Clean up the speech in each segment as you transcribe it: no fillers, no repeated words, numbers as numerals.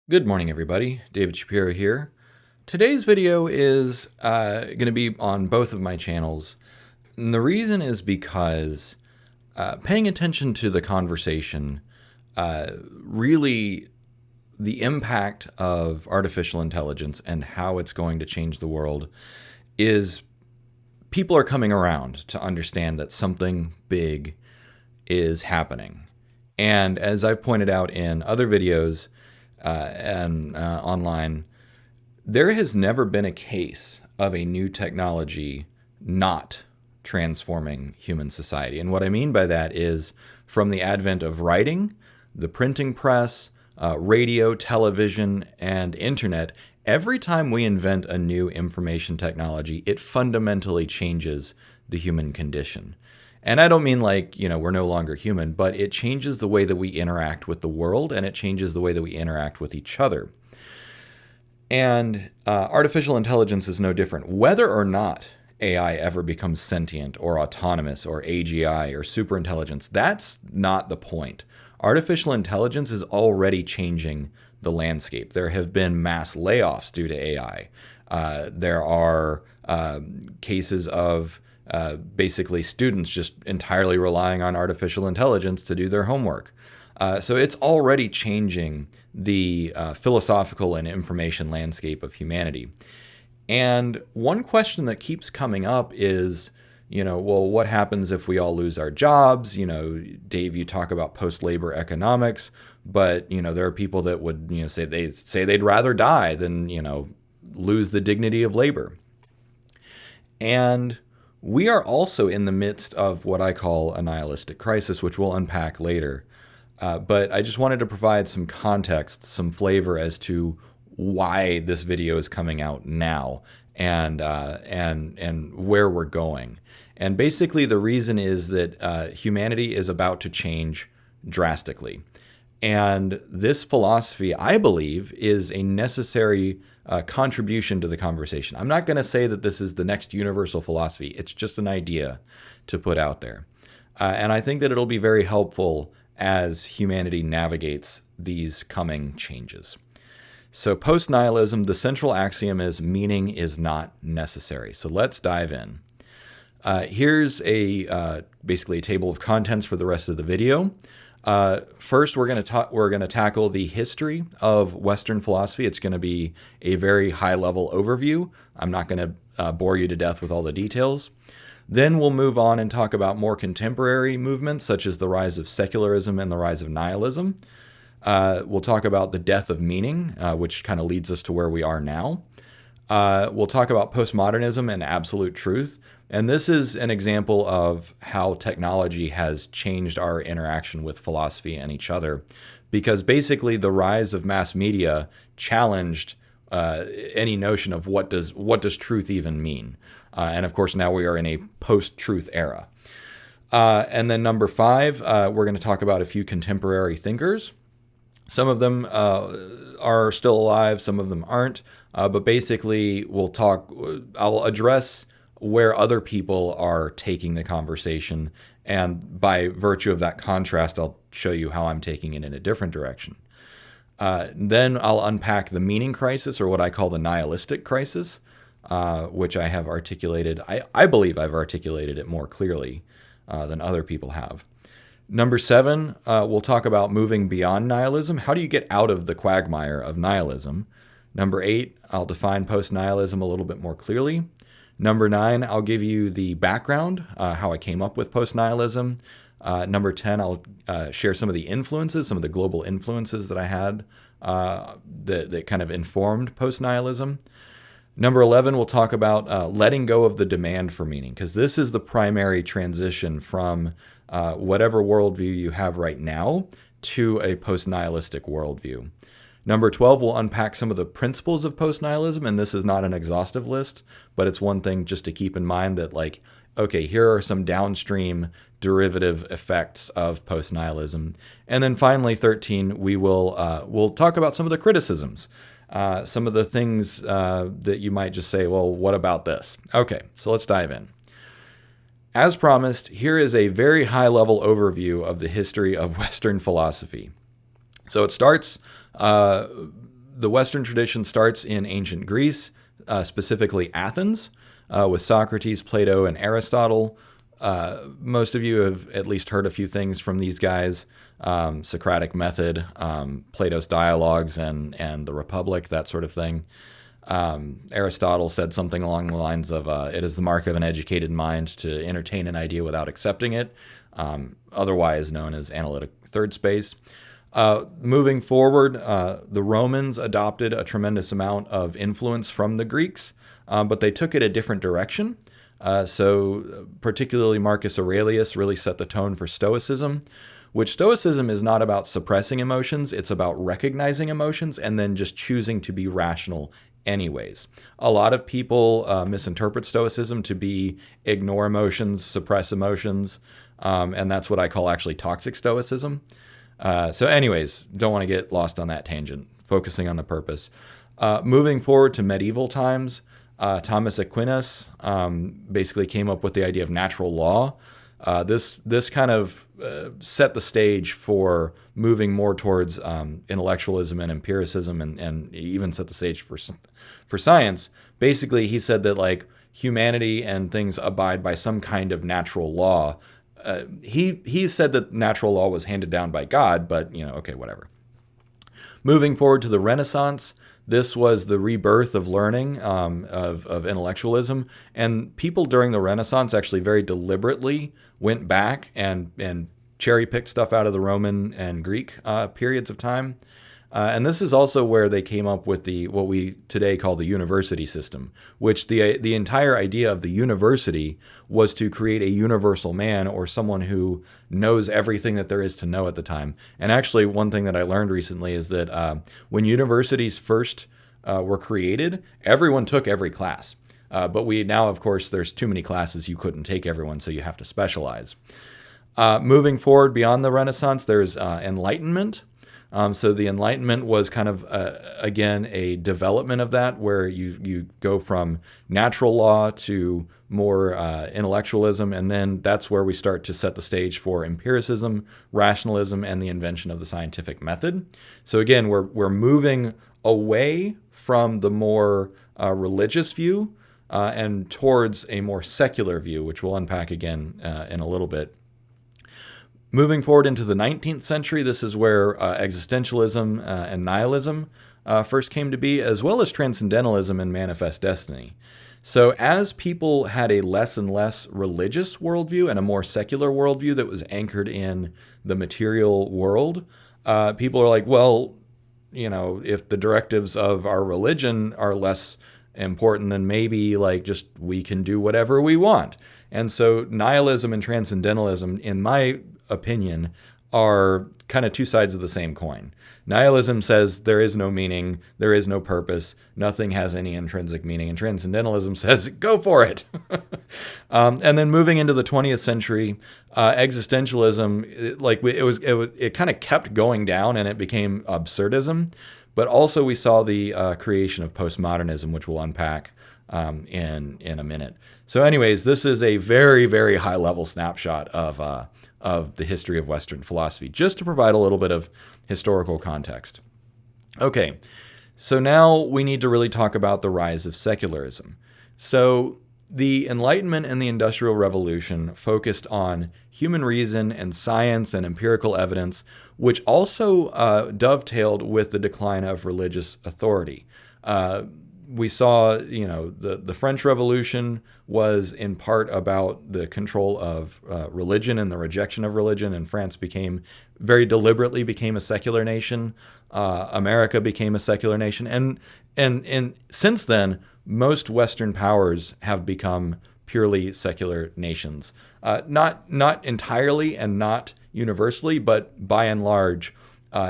Good morning, everybody. David Shapiro here. Today's video is going to be on both of my channels. And the reason is because paying attention to the conversation, really the impact of artificial intelligence and how it's going to change the world is people are coming around to understand that something big is happening. And as I've pointed out in other videos, and online, there has never been a case of a new technology not transforming human society. And what I mean by that is from the advent of writing, the printing press, radio, television, and internet, every time we invent a new information technology, it fundamentally changes the human condition. And I don't mean like, we're no longer human, but it changes the way that we interact with the world, and it changes the way that we interact with each other. And artificial intelligence is no different. Whether or not AI ever becomes sentient or autonomous or AGI or superintelligence, that's not the point. Artificial intelligence is already changing the landscape. There have been mass layoffs due to AI. There are cases of basically students just entirely relying on artificial intelligence to do their homework. So it's already changing the philosophical and information landscape of humanity. And one question that keeps coming up is, well, what happens if we all lose our jobs? Dave, you talk about post-labor economics, but, there are people that would, say they'd rather die than, lose the dignity of labor. And we are also in the midst of what I call a nihilistic crisis, which we'll unpack later. But I just wanted to provide some context, some flavor as to why this video is coming out now and where we're going. And basically the reason is that humanity is about to change drastically. And this philosophy, I believe, is a necessary contribution to the conversation. I'm not going to say that this is the next universal philosophy. It's just an idea to put out there. And I think that it'll be very helpful as humanity navigates these coming changes. So post-nihilism, the central axiom is meaning is not necessary. So let's dive in. Here's basically a table of contents for the rest of the video. First, we're going to tackle the history of Western philosophy. It's going to be a very high-level overview. I'm not going to bore you to death with all the details. Then we'll move on and talk about more contemporary movements, such as the rise of secularism and the rise of nihilism. We'll talk about the death of meaning, which kind of leads us to where we are now. We'll talk about postmodernism and absolute truth. And this is an example of how technology has changed our interaction with philosophy and each other, because basically the rise of mass media challenged any notion of what does truth even mean. And of course, now we are in a post-truth era. And then number 5, we're going to talk about a few contemporary thinkers. Some of them are still alive, some of them aren't. But basically, I'll address where other people are taking the conversation. And by virtue of that contrast, I'll show you how I'm taking it in a different direction. Then I'll unpack the meaning crisis, or what I call the nihilistic crisis, which I have articulated. I believe I've articulated it more clearly than other people have. Number 7, we'll talk about moving beyond nihilism. How do you get out of the quagmire of nihilism? Number 8, I'll define post-nihilism a little bit more clearly. Number 9, I'll give you the background, how I came up with post-nihilism. Number 10, I'll share some of the influences, some of the global influences that I had that kind of informed post-nihilism. Number 11, we'll talk about letting go of the demand for meaning, because this is the primary transition from whatever worldview you have right now to a post-nihilistic worldview. Number 12, we'll unpack some of the principles of post-nihilism, and this is not an exhaustive list, but it's one thing just to keep in mind that, like, okay, here are some downstream derivative effects of post-nihilism. And then finally, 13, we'll talk about some of the criticisms, some of the things that you might just say, well, what about this? Okay, so let's dive in. As promised, here is a very high-level overview of the history of Western philosophy. So it starts the Western tradition starts in ancient Greece, specifically Athens, with Socrates, Plato, and Aristotle. Most of you have at least heard a few things from these guys. Socratic method, Plato's dialogues, and the Republic, that sort of thing. Aristotle said something along the lines of, it is the mark of an educated mind to entertain an idea without accepting it, otherwise known as analytic third space. Moving forward, the Romans adopted a tremendous amount of influence from the Greeks, but they took it a different direction. So particularly Marcus Aurelius really set the tone for Stoicism, which Stoicism is not about suppressing emotions, it's about recognizing emotions and then just choosing to be rational anyways. A lot of people misinterpret Stoicism to be ignore emotions, suppress emotions, and that's what I call actually toxic Stoicism. So anyways, don't want to get lost on that tangent, focusing on the purpose. Moving forward to medieval times, Thomas Aquinas basically came up with the idea of natural law. This kind of set the stage for moving more towards intellectualism and empiricism, and even set the stage for science. Basically, he said that like humanity and things abide by some kind of natural law. He said that natural law was handed down by God, but okay, whatever. Moving forward to the Renaissance, this was the rebirth of learning, of intellectualism, and people during the Renaissance actually very deliberately went back and cherry-picked stuff out of the Roman and Greek periods of time. And this is also where they came up with what we today call the university system, which the entire idea of the university was to create a universal man, or someone who knows everything that there is to know at the time. And actually, one thing that I learned recently is that when universities first were created, everyone took every class. But now, of course, there's too many classes, you couldn't take everyone, so you have to specialize. Moving forward beyond the Renaissance, there's Enlightenment. So the Enlightenment was kind of, again, a development of that, where you go from natural law to more intellectualism, and then that's where we start to set the stage for empiricism, rationalism, and the invention of the scientific method. So again, we're moving away from the more religious view and towards a more secular view, which we'll unpack again in a little bit. Moving forward into the 19th century, this is where existentialism and nihilism first came to be, as well as transcendentalism and manifest destiny. So as people had a less and less religious worldview and a more secular worldview that was anchored in the material world, people are like, well, if the directives of our religion are less important, then maybe just we can do whatever we want. And so nihilism and transcendentalism, in my opinion, are kind of two sides of the same coin. Nihilism says there is no meaning, there is no purpose, nothing has any intrinsic meaning, and transcendentalism says go for it. And then moving into the 20th century, existentialism, it kind of kept going down, and it became absurdism. But also we saw the creation of postmodernism, which we'll unpack in a minute. So anyways, this is a very, very high-level snapshot of the history of Western philosophy, just to provide a little bit of historical context. Okay, so now we need to really talk about the rise of secularism. So the Enlightenment and the Industrial Revolution focused on human reason and science and empirical evidence, which also dovetailed with the decline of religious authority. We saw, the French Revolution was in part about the control of religion and the rejection of religion, and France very deliberately became a secular nation. America became a secular nation, and since then, most Western powers have become purely secular nations. Not entirely and not universally, but by and large,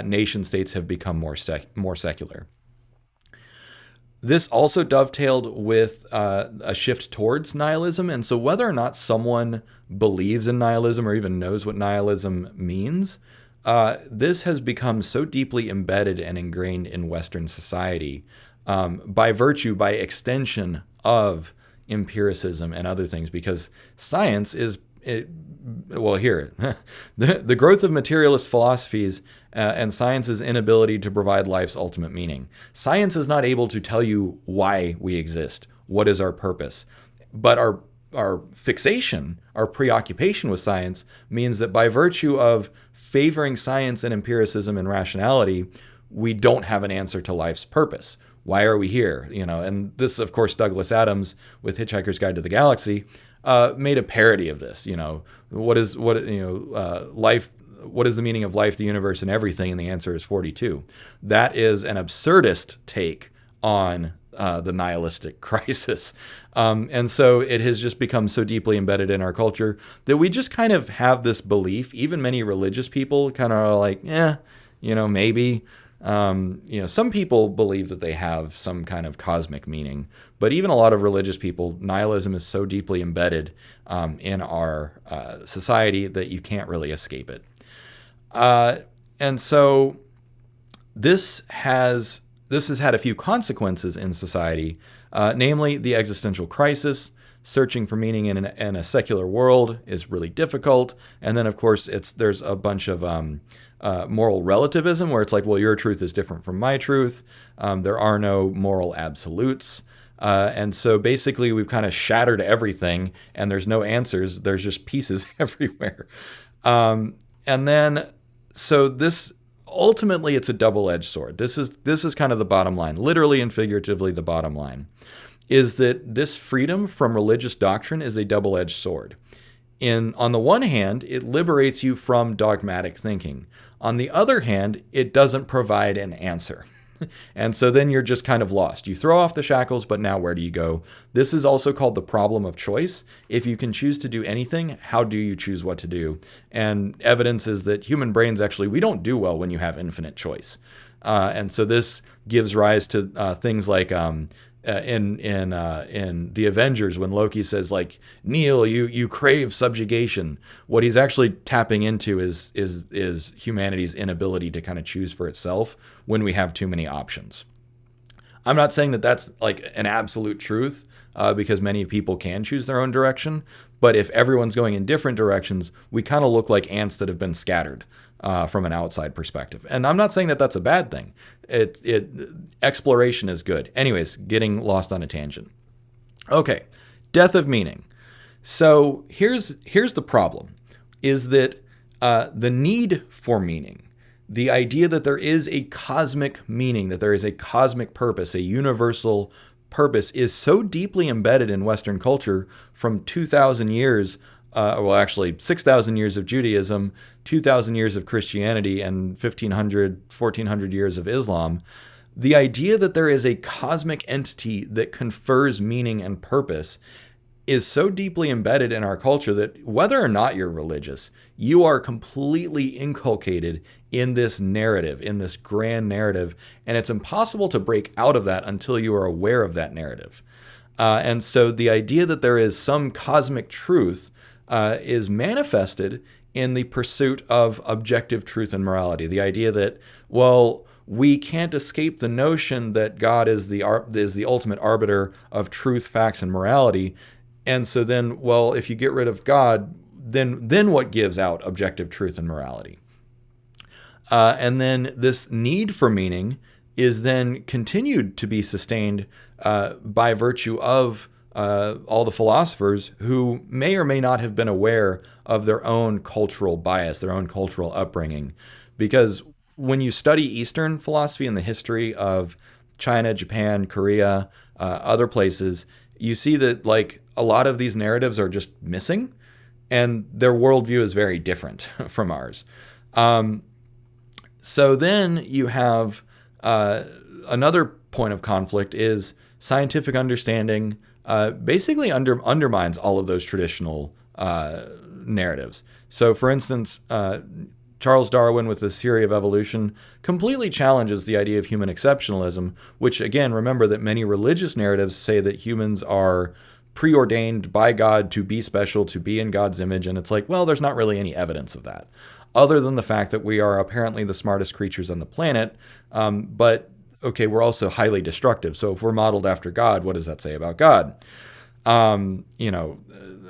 nation states have become more secular. This also dovetailed with a shift towards nihilism. And so whether or not someone believes in nihilism or even knows what nihilism means, this has become so deeply embedded and ingrained in Western society by extension of empiricism and other things, because science is well, here, the growth of materialist philosophies and science's inability to provide life's ultimate meaning. Science is not able to tell you why we exist, what is our purpose, but our fixation, our preoccupation with science means that by virtue of favoring science and empiricism and rationality, we don't have an answer to life's purpose. Why are we here? And this, of course, Douglas Adams with Hitchhiker's Guide to the Galaxy made a parody of this. Life? What is the meaning of life, the universe, and everything? And the answer is 42. That is an absurdist take on the nihilistic crisis. And so it has just become so deeply embedded in our culture that we just kind of have this belief. Even many religious people kind of are like, maybe. Some people believe that they have some kind of cosmic meaning, but even a lot of religious people, nihilism is so deeply embedded in our society that you can't really escape it. And so this has had a few consequences in society, namely the existential crisis. Searching for meaning in a secular world is really difficult. And then, of course, there's a bunch of moral relativism where it's like, well, your truth is different from my truth. There are no moral absolutes. And so basically we've kind of shattered everything and there's no answers. There's just pieces everywhere. And then, so this ultimately it's a double-edged sword. This is kind of the bottom line, literally and figuratively the bottom line, is that this freedom from religious doctrine is a double-edged sword. On the one hand, it liberates you from dogmatic thinking. On the other hand, it doesn't provide an answer. And so then you're just kind of lost. You throw off the shackles, but now where do you go? This is also called the problem of choice. If you can choose to do anything, how do you choose what to do? And evidence is that human brains actually, we don't do well when you have infinite choice. And so this gives rise to things like in the Avengers, when Loki says, like, Neil, you crave subjugation. What he's actually tapping into is humanity's inability to kind of choose for itself when we have too many options. I'm not saying that that's like an absolute truth, because many people can choose their own direction. But if everyone's going in different directions, we kind of look like ants that have been scattered. From an outside perspective. And I'm not saying that that's a bad thing. Exploration is good. Anyways, getting lost on a tangent. Okay, death of meaning. So here's the problem, is that the need for meaning, the idea that there is a cosmic meaning, that there is a cosmic purpose, a universal purpose, is so deeply embedded in Western culture from 2,000 years, 6,000 years of Judaism, 2,000 years of Christianity, and 1,500, 1,400 years of Islam. The idea that there is a cosmic entity that confers meaning and purpose is so deeply embedded in our culture that whether or not you're religious, you are completely inculcated in this narrative, in this grand narrative, and it's impossible to break out of that until you are aware of that narrative. And so the idea that there is some cosmic truth is manifested in the pursuit of objective truth and morality. The idea that, well, we can't escape the notion that God is the ultimate arbiter of truth, facts, and morality. And so then, well, if you get rid of God, then what gives out objective truth and morality? And then this need for meaning is then continued to be sustained by virtue of all the philosophers who may or may not have been aware of their own cultural bias, their own cultural upbringing. Because when you study Eastern philosophy and the history of China, Japan, Korea, other places, you see that like a lot of these narratives are just missing and their worldview is very different from ours. So then you have another point of conflict is scientific understanding basically undermines all of those traditional narratives. So, for instance, Charles Darwin with his theory of evolution completely challenges the idea of human exceptionalism, which, again, remember that many religious narratives say that humans are preordained by God to be special, to be in God's image, and it's like, well, there's not really any evidence of that, other than the fact that we are apparently the smartest creatures on the planet, but okay, we're also highly destructive. So if we're modeled after God, what does that say about God? You know,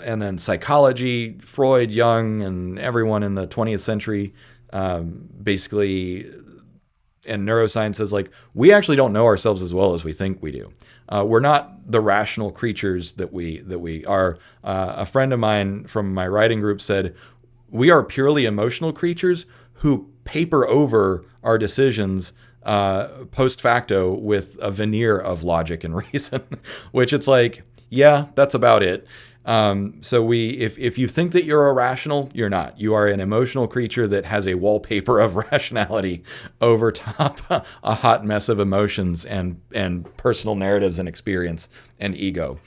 and then psychology, Freud, Jung, and everyone in the 20th century, basically, and neuroscience is like, we actually don't know ourselves as well as we think we do. We're not the rational creatures that we are. A friend of mine from my writing group said, we are purely emotional creatures who paper over our decisions post facto with a veneer of logic and reason, which it's like, yeah, that's about it. So if you think that you're irrational, you're not. You are an emotional creature that has a wallpaper of rationality over top a hot mess of emotions and personal narratives and experience and ego.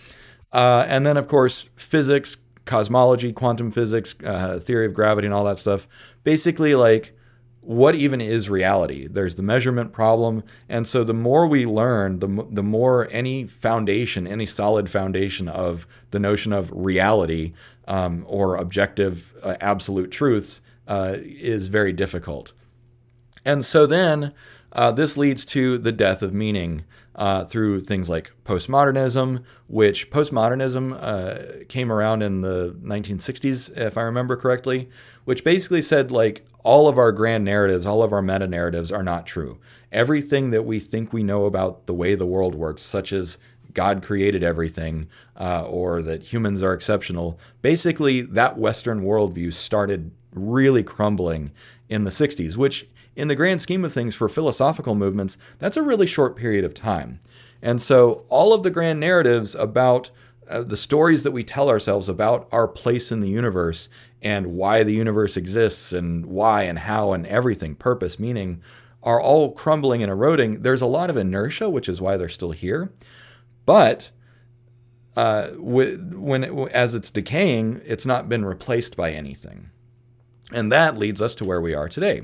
And then, of course, physics, cosmology, quantum physics, theory of gravity, and all that stuff. Basically, like, what even is reality? There's the measurement problem. And so the more we learn, the more any foundation, any solid foundation of the notion of reality or objective absolute truths is very difficult. And so then this leads to the death of meaning through things like postmodernism, which postmodernism came around in the 1960s, if I remember correctly, which basically said, like, all of our grand narratives, all of our meta narratives are not true. Everything that we think we know about the way the world works, such as God created everything, or that humans are exceptional, basically that Western worldview started really crumbling in the 60s, which in the grand scheme of things for philosophical movements, that's a really short period of time. And so all of the grand narratives about the stories that we tell ourselves about our place in the universe and why the universe exists and why and how and everything, purpose, meaning, are all crumbling and eroding. There's a lot of inertia, which is why they're still here. But as it's decaying, it's not been replaced by anything. And that leads us to where we are today.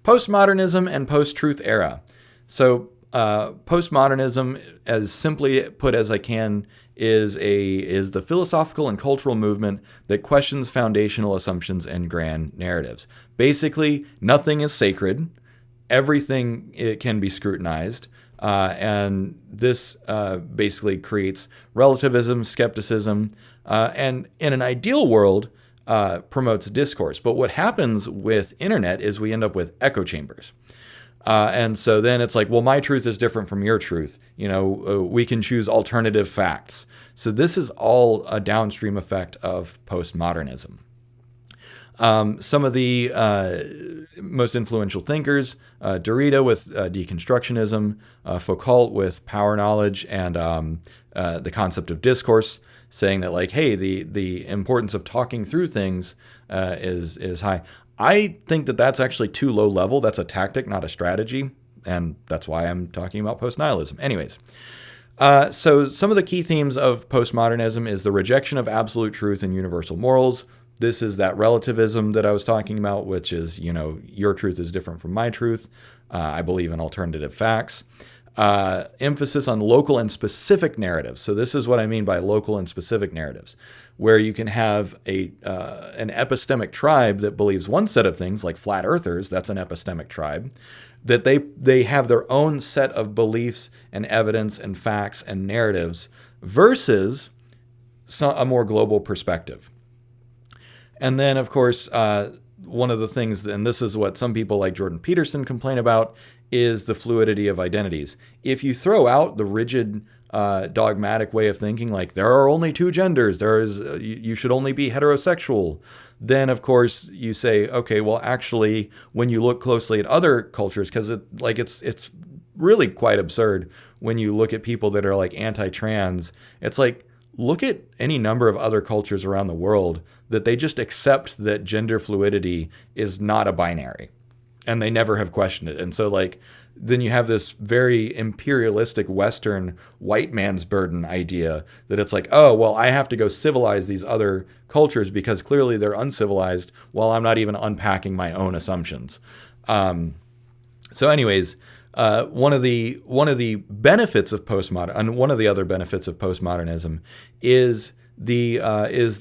Postmodernism and post-truth era. So postmodernism, as simply put as I can, is the philosophical and cultural movement that questions foundational assumptions and grand narratives. Basically, nothing is sacred. Everything it can be scrutinized. And this basically creates relativism, skepticism, and in an ideal world, promotes discourse. But what happens with internet is we end up with echo chambers. And so then it's like, well, my truth is different from your truth. You know, we can choose alternative facts. So this is all a downstream effect of postmodernism. Some of the most influential thinkers, Derrida with deconstructionism, Foucault with power knowledge and the concept of discourse, saying that, like, hey, the importance of talking through things is high. I think that that's actually too low level. That's a tactic, not a strategy. And that's why I'm talking about post-nihilism. Anyways, so some of the key themes of postmodernism is the rejection of absolute truth and universal morals. This is that relativism that I was talking about, which is, you know, your truth is different from my truth. I believe in alternative facts. Emphasis on local and specific narratives. So this is what I mean by local and specific narratives, where you can have an epistemic tribe that believes one set of things, like flat earthers, that's an epistemic tribe, that they have their own set of beliefs and evidence and facts and narratives versus a more global perspective. And then, of course, one of the things, and this is what some people like Jordan Peterson complain about, is the fluidity of identities. If you throw out the rigid, dogmatic way of thinking, like there are only two genders, you should only be heterosexual, then of course you say, okay, well, actually, when you look closely at other cultures, because it's really quite absurd when you look at people that are like anti-trans. It's like, look at any number of other cultures around the world that they just accept that gender fluidity is not a binary, and they never have questioned it. And so, like, then you have this very imperialistic Western white man's burden idea that it's like, oh, well, I have to go civilize these other cultures because clearly they're uncivilized, while I'm not even unpacking my own assumptions. So anyways, one of the benefits of postmodern, and one of the other benefits of postmodernism is the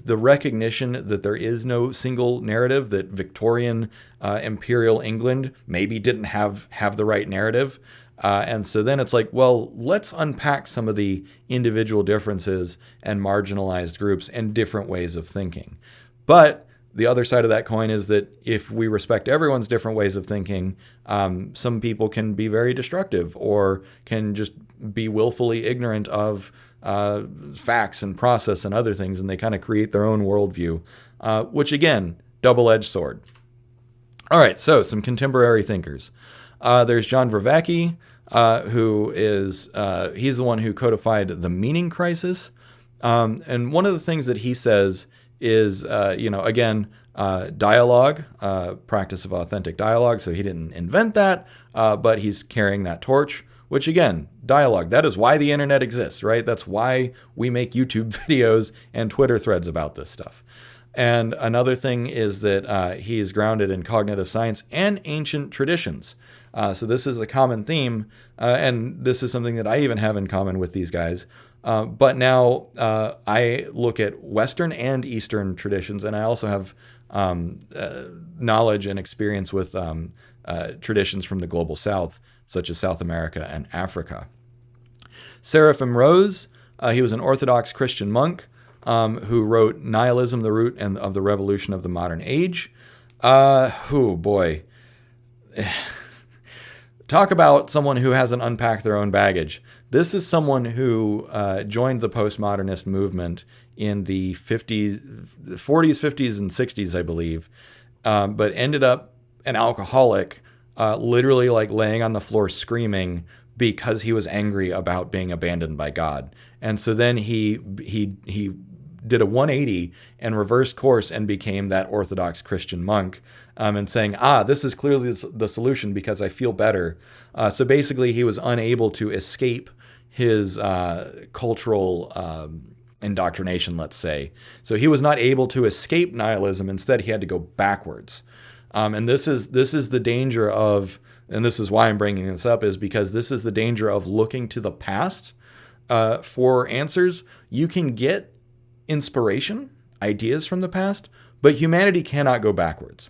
recognition that there is no single narrative, that Victorian imperial England maybe didn't have the right narrative. And so then it's like, well, let's unpack some of the individual differences and marginalized groups and different ways of thinking. But the other side of that coin is that if we respect everyone's different ways of thinking, some people can be very destructive or can just be willfully ignorant of facts and process and other things, and they kind of create their own worldview, which again, double-edged sword. All right, so some contemporary thinkers. There's John Vervaeke, who is, he's the one who codified the meaning crisis. And one of the things that he says is, again, dialogue, practice of authentic dialogue. So he didn't invent that, but he's carrying that torch, which again, dialogue, that is why the internet exists, right? That's why we make YouTube videos and Twitter threads about this stuff. And another thing is that he is grounded in cognitive science and ancient traditions. So this is a common theme, and this is something that I even have in common with these guys. But now I look at Western and Eastern traditions, and I also have knowledge and experience with traditions from the global South, such as South America and Africa. Seraphim Rose, he was an Orthodox Christian monk who wrote Nihilism, the Root of the Revolution of the Modern Age. Oh, boy. Talk about someone who hasn't unpacked their own baggage. This is someone who joined the postmodernist movement in the 40s, 50s, and 60s, I believe, but ended up an alcoholic, literally like laying on the floor screaming because he was angry about being abandoned by God. And so then he did a 180 and reversed course and became that Orthodox Christian monk, and saying, this is clearly the solution because I feel better. So basically he was unable to escape his cultural indoctrination, let's say. So he was not able to escape nihilism. Instead, he had to go backwards. And this is the danger of, and this is why I'm bringing this up, is because this is the danger of looking to the past for answers. You can get inspiration, ideas from the past, but humanity cannot go backwards.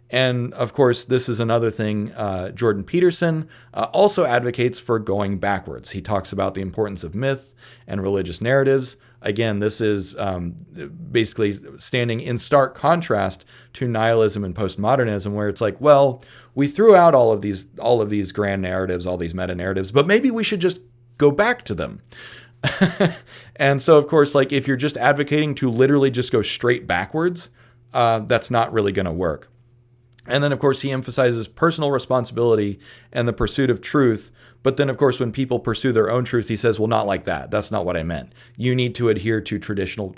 And of course, this is another thing. Jordan Peterson also advocates for going backwards. He talks about the importance of myth and religious narratives. Again, this is basically standing in stark contrast to nihilism and postmodernism, where it's like, well, we threw out all of these grand narratives, all these meta narratives, but maybe we should just go back to them. And so, of course, like if you're just advocating to literally just go straight backwards, that's not really going to work. And then, of course, he emphasizes personal responsibility and the pursuit of truth. But then, of course, when people pursue their own truth, he says, well, not like that. That's not what I meant. You need to adhere to traditional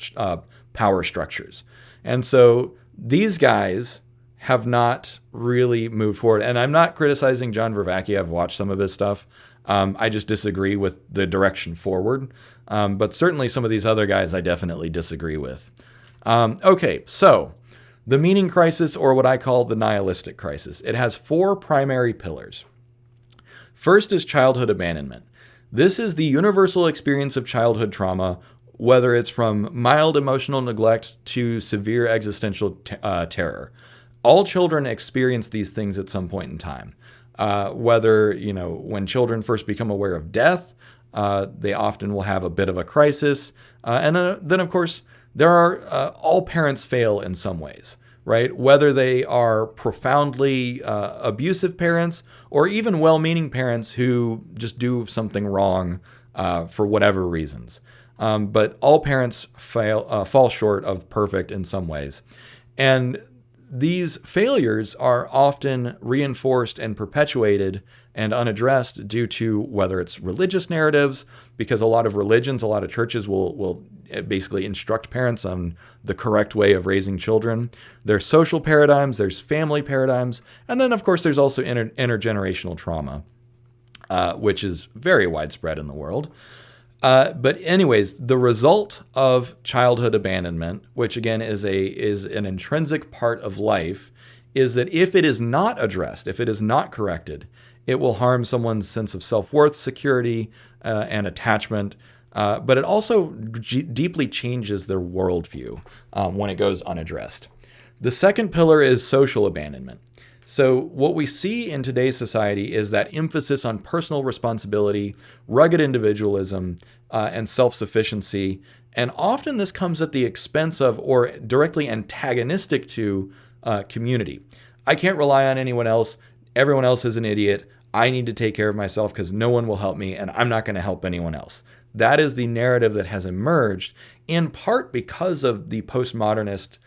power structures. And so these guys have not really moved forward. And I'm not criticizing John Vervaeke. I've watched some of his stuff. I just disagree with the direction forward. But certainly some of these other guys I definitely disagree with. Okay, so the meaning crisis, or what I call the nihilistic crisis. It has four primary pillars. First is childhood abandonment. This is the universal experience of childhood trauma, whether it's from mild emotional neglect to severe existential terror. All children experience these things at some point in time. Whether, when children first become aware of death, they often will have a bit of a crisis. And then, of course, there are all parents fail in some ways, right? Whether they are profoundly abusive parents or even well-meaning parents who just do something wrong for whatever reasons. But all parents fall short of perfect in some ways. And these failures are often reinforced and perpetuated and unaddressed due to whether it's religious narratives, because a lot of religions, a lot of churches will basically instruct parents on the correct way of raising children. There's social paradigms, there's family paradigms, and then, of course, there's also intergenerational trauma, which is very widespread in the world. But anyways, the result of childhood abandonment, which again is an intrinsic part of life, is that if it is not addressed, if it is not corrected, it will harm someone's sense of self-worth, security, and attachment. But it also deeply changes their worldview when it goes unaddressed. The second pillar is social abandonment. So what we see in today's society is that emphasis on personal responsibility, rugged individualism, and self-sufficiency. And often this comes at the expense of or directly antagonistic to community. I can't rely on anyone else. Everyone else is an idiot. I need to take care of myself because no one will help me, and I'm not going to help anyone else. That is the narrative that has emerged, in part because of the postmodernist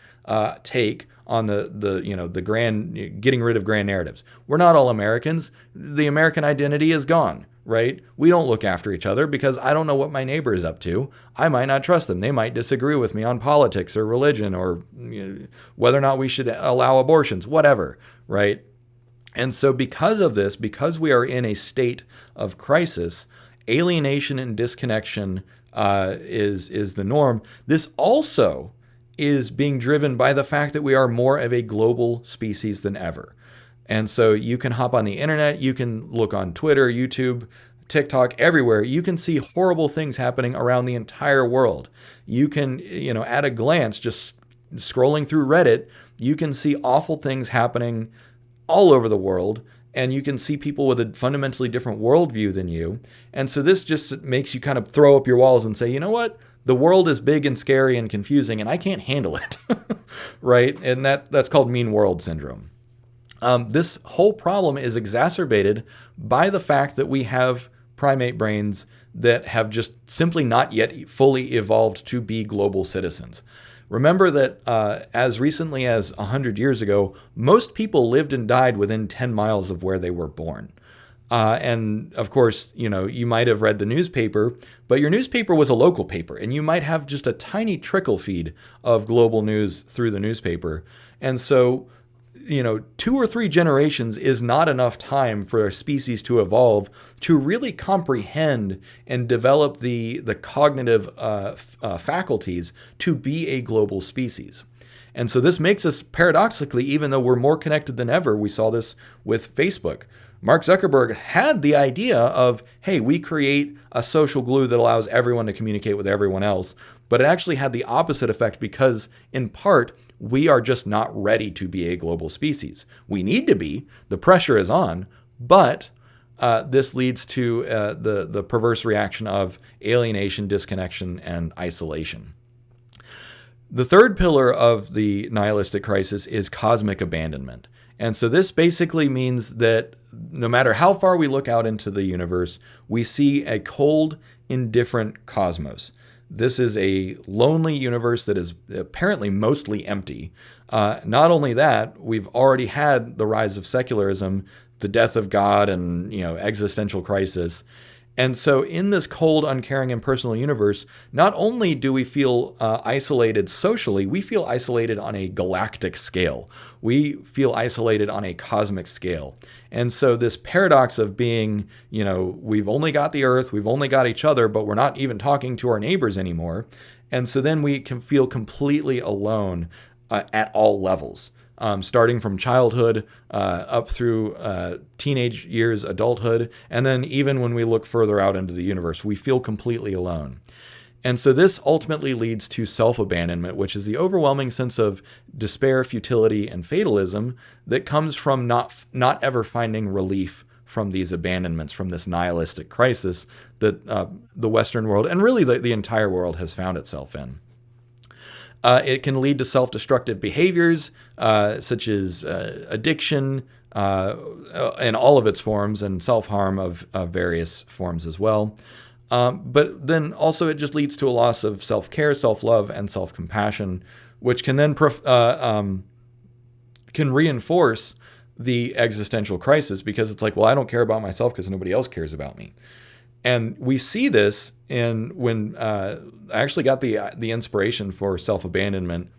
take on the grand, getting rid of grand narratives. We're not all Americans. The American identity is gone, right? We don't look after each other because I don't know what my neighbor is up to. I might not trust them. They might disagree with me on politics or religion or whether or not we should allow abortions, whatever, right? And so because of this, because we are in a state of crisis, alienation and disconnection is the norm. This also is being driven by the fact that we are more of a global species than ever. And so you can hop on the internet, you can look on Twitter, YouTube, TikTok, everywhere. You can see horrible things happening around the entire world. You can, at a glance, just scrolling through Reddit, you can see awful things happening all over the world. And you can see people with a fundamentally different worldview than you. And so this just makes you kind of throw up your walls and say, you know what? The world is big and scary and confusing, and I can't handle it, right? And that's called mean world syndrome. This whole problem is exacerbated by the fact that we have primate brains that have just simply not yet fully evolved to be global citizens. Remember that as recently as 100 years ago, most people lived and died within 10 miles of where they were born. And of course, you might have read the newspaper, but your newspaper was a local paper, and you might have just a tiny trickle feed of global news through the newspaper. And so, 2 or 3 generations is not enough time for a species to evolve to really comprehend and develop the cognitive faculties to be a global species. And so this makes us, paradoxically, even though we're more connected than ever, we saw this with Facebook. Mark Zuckerberg had the idea of, hey, we create a social glue that allows everyone to communicate with everyone else. But it actually had the opposite effect because, in part, we are just not ready to be a global species. We need to be. The pressure is on. But this leads to the perverse reaction of alienation, disconnection, and isolation. The third pillar of the nihilistic crisis is cosmic abandonment. And so this basically means that no matter how far we look out into the universe, we see a cold, indifferent cosmos. This is a lonely universe that is apparently mostly empty. Not only that, we've already had the rise of secularism, the death of God, and existential crisis. And so in this cold, uncaring, impersonal universe, not only do we feel isolated socially, we feel isolated on a galactic scale. We feel isolated on a cosmic scale. And so this paradox of being, we've only got the Earth, we've only got each other, but we're not even talking to our neighbors anymore. And so then we can feel completely alone at all levels. Starting from childhood up through teenage years, adulthood, and then even when we look further out into the universe, we feel completely alone. And so this ultimately leads to self-abandonment, which is the overwhelming sense of despair, futility, and fatalism that comes from not ever finding relief from these abandonments, from this nihilistic crisis that the Western world, and really the entire world, has found itself in. It can lead to self-destructive behaviors, such as addiction in all of its forms, and self-harm of various forms as well. But then also it just leads to a loss of self-care, self-love, and self-compassion, which can then can reinforce the existential crisis, because it's like, well, I don't care about myself because nobody else cares about me. And we see this when I actually got the inspiration for self-abandonment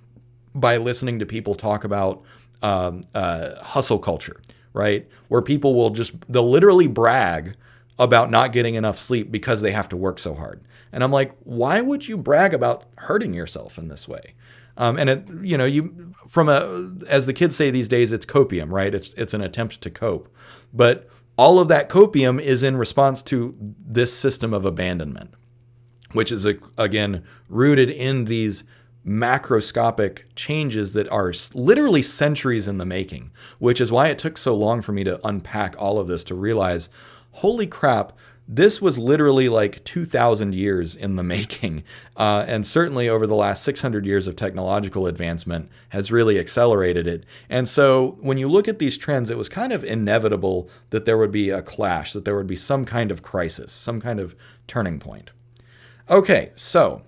by listening to people talk about hustle culture, right? Where people they'll literally brag about not getting enough sleep because they have to work so hard. And I'm like, why would you brag about hurting yourself in this way? And as the kids say these days, it's copium, right? It's an attempt to cope. But all of that copium is in response to this system of abandonment, which is, again, rooted in these macroscopic changes that are literally centuries in the making, which is why it took so long for me to unpack all of this to realize, holy crap, this was literally like 2,000 years in the making. And certainly over the last 600 years of technological advancement has really accelerated it. And so when you look at these trends, it was kind of inevitable that there would be a clash, that there would be some kind of crisis, some kind of turning point. Okay, so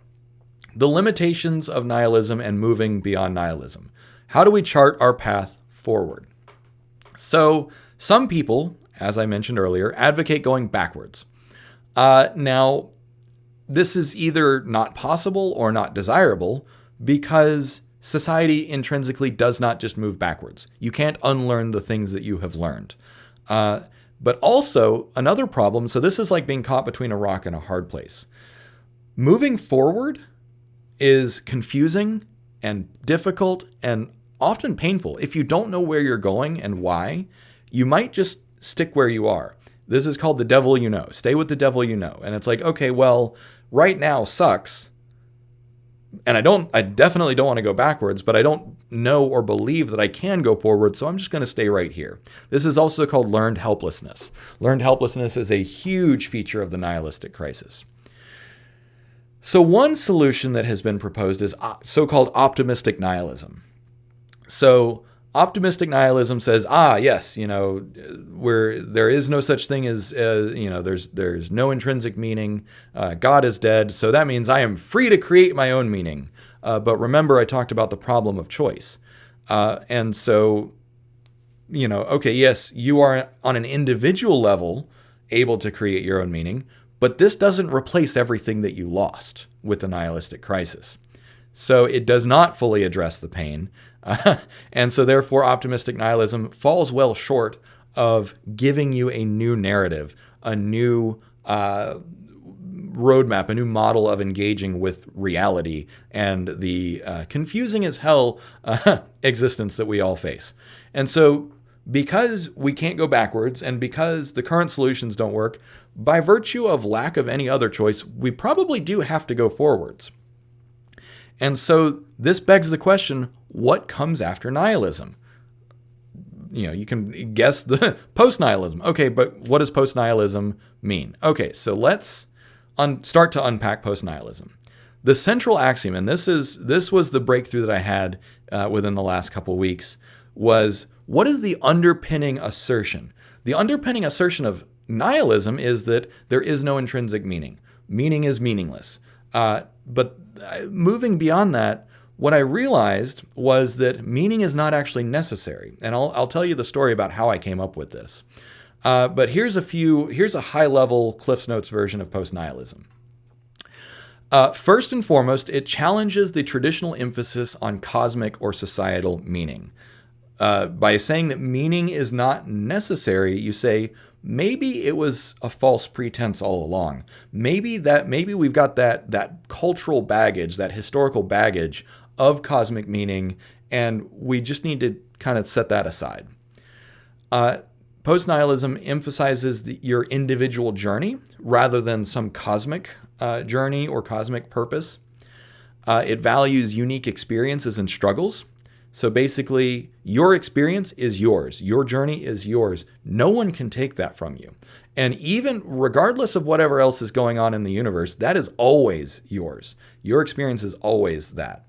the limitations of nihilism and moving beyond nihilism. How do we chart our path forward? So some people, as I mentioned earlier, advocate going backwards. Now, this is either not possible or not desirable because society intrinsically does not just move backwards. You can't unlearn the things that you have learned. But also, another problem, so this is like being caught between a rock and a hard place. Moving forward is confusing and difficult and often painful. If you don't know where you're going and why, you might just stick where you are. This is called the devil you know. Stay with the devil you know. And it's like, okay, well, right now sucks. And I definitely don't want to go backwards, but I don't know or believe that I can go forward, so I'm just going to stay right here. This is also called learned helplessness. Learned helplessness is a huge feature of the nihilistic crisis. So one solution that has been proposed is so-called optimistic nihilism. So optimistic nihilism says, yes, there is no such thing as, there's no intrinsic meaning. God is dead. So that means I am free to create my own meaning. But remember, I talked about the problem of choice. And so, okay, yes, you are on an individual level able to create your own meaning, but this doesn't replace everything that you lost with the nihilistic crisis. So it does not fully address the pain. And so therefore, optimistic nihilism falls well short of giving you a new narrative, a new roadmap, a new model of engaging with reality and the confusing as hell existence that we all face. And so because we can't go backwards and because the current solutions don't work, by virtue of lack of any other choice, we probably do have to go forwards. And so this begs the question, what comes after nihilism? You can guess the post-nihilism. Okay, but what does post-nihilism mean? Okay, so let's start to unpack post-nihilism. The central axiom, and this was the breakthrough that I had within the last couple of weeks, was what is the underpinning assertion? The underpinning assertion of nihilism is that there is no intrinsic meaning. Meaning is meaningless. But moving beyond that, what I realized was that meaning is not actually necessary. And I'll tell you the story about how I came up with this. But here's a high-level Cliff's Notes version of post-nihilism. First and foremost, it challenges the traditional emphasis on cosmic or societal meaning. By saying that meaning is not necessary, you say, maybe it was a false pretense all along. Maybe we've got that cultural baggage, that historical baggage of cosmic meaning, and we just need to kind of set that aside. Post-nihilism emphasizes your individual journey rather than some cosmic journey or cosmic purpose. It values unique experiences and struggles. So basically, your experience is yours. Your journey is yours. No one can take that from you. And even regardless of whatever else is going on in the universe, that is always yours. Your experience is always that.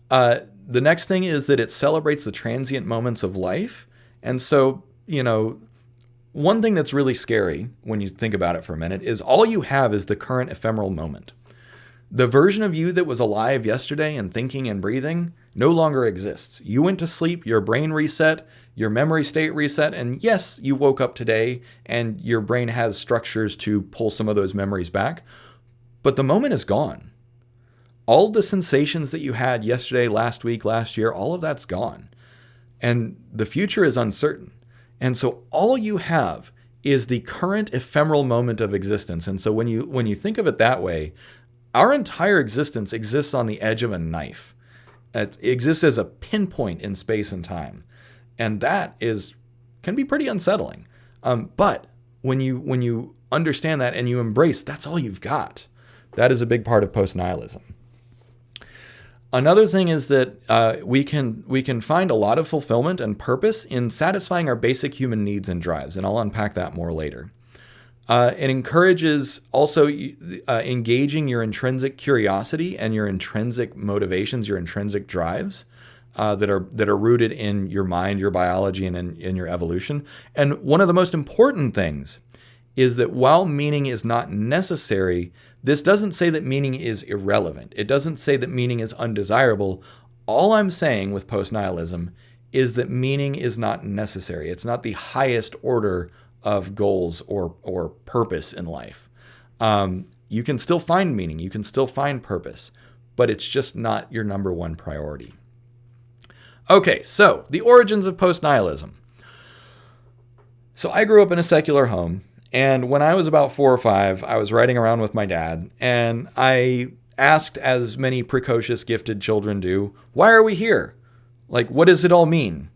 The next thing is that it celebrates the transient moments of life. And so, one thing that's really scary when you think about it for a minute is all you have is the current ephemeral moment. The version of you that was alive yesterday and thinking and breathing no longer exists. You went to sleep, your brain reset, your memory state reset, and yes, you woke up today and your brain has structures to pull some of those memories back, but the moment is gone. All the sensations that you had yesterday, last week, last year, all of that's gone. And the future is uncertain. And so all you have is the current ephemeral moment of existence. And so when you think of it that way, our entire existence exists on the edge of a knife. It exists as a pinpoint in space and time. And that can be pretty unsettling. But when you understand that and you embrace, that's all you've got. That is a big part of post-nihilism. Another thing is that we can find a lot of fulfillment and purpose in satisfying our basic human needs and drives, and I'll unpack that more later. It encourages also engaging your intrinsic curiosity and your intrinsic motivations, your intrinsic drives that are rooted in your mind, your biology, and in your evolution. And one of the most important things is that while meaning is not necessary, this doesn't say that meaning is irrelevant. It doesn't say that meaning is undesirable. All I'm saying with postnihilism is that meaning is not necessary. It's not the highest order of goals or purpose in life. You can still find meaning, you can still find purpose, but it's just not your number one priority. Okay, so the origins of postnihilism. So I grew up in a secular home, and when I was about 4 or 5, I was riding around with my dad, and I asked, as many precocious gifted children do, why are we here? Like, what does it all mean?